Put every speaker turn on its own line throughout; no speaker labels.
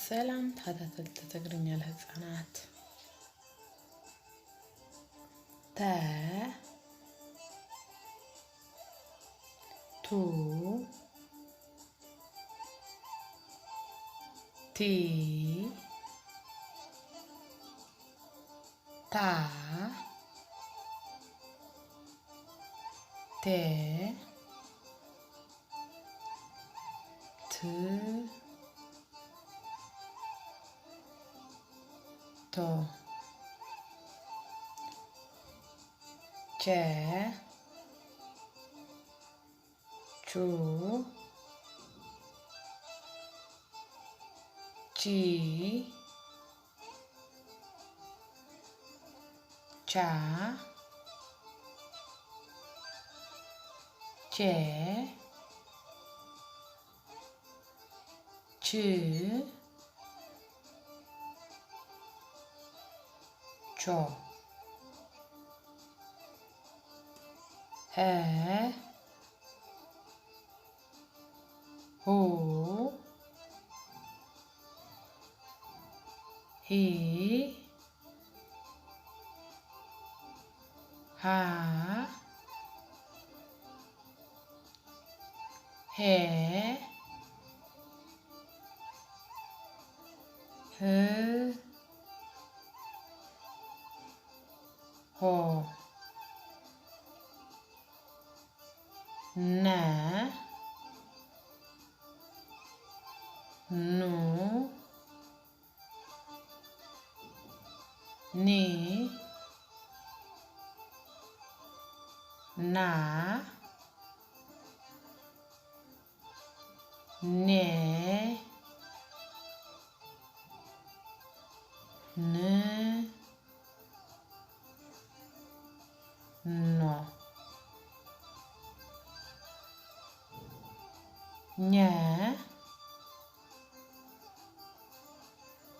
ሰላም ተከታተል ትግርኛ ለህፃናት ተ ቱ ቲ ታ ቴ ት ቶ ቸ ቹ ቺ ቻ ቼ ች ቾ ሄ ሁ ሂ ሃ ሄ ህ ሆ ነ ኑ ኒ ና ኔ ን ኖ ኘ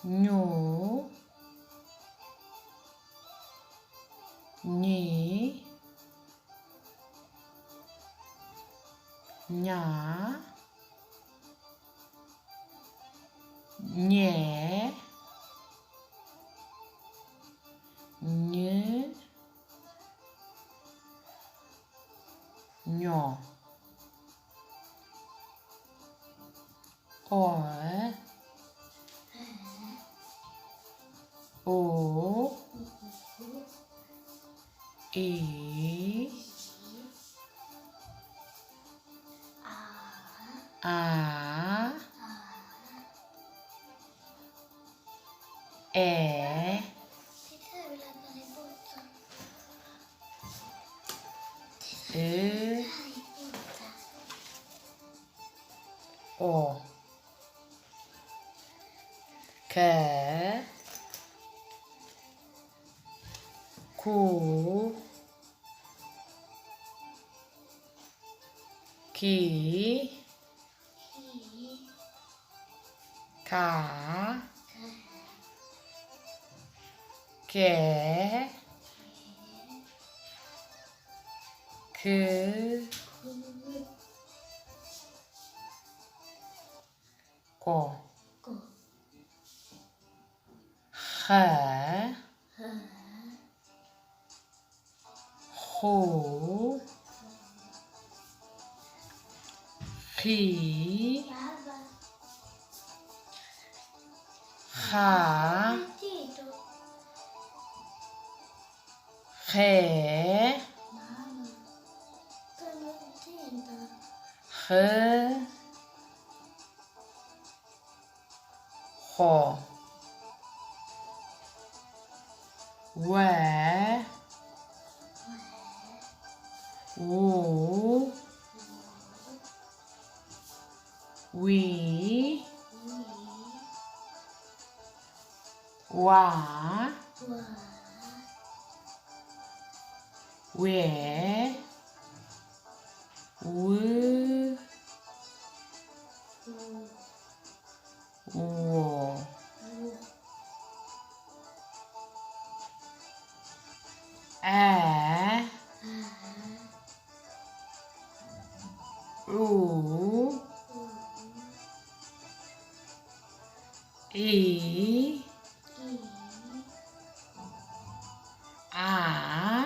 ኙ ኚ ኛ ኘ ኝ ኞ ኦ ኦ ኢ አ ኤ እ ኦ ከ ኩ ኪ ካ ኬ ክ ኮ ኸ ሁ ኺ ሃ ኼ ህ ሆ ወ ው ዊ ዋ ዌ ው ዎ አ ኡ إي ع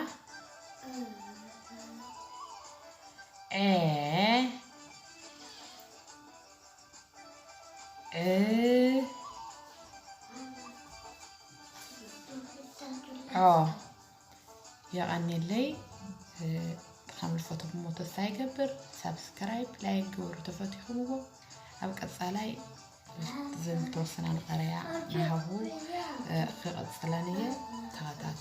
إ يغني لي خمل فوتو بموتو سايقبر سبسكرايب لايك قورو تفتحوا هو أبقى تصالي زل توصنا القرية نهو خيقت صلانية تغطاتو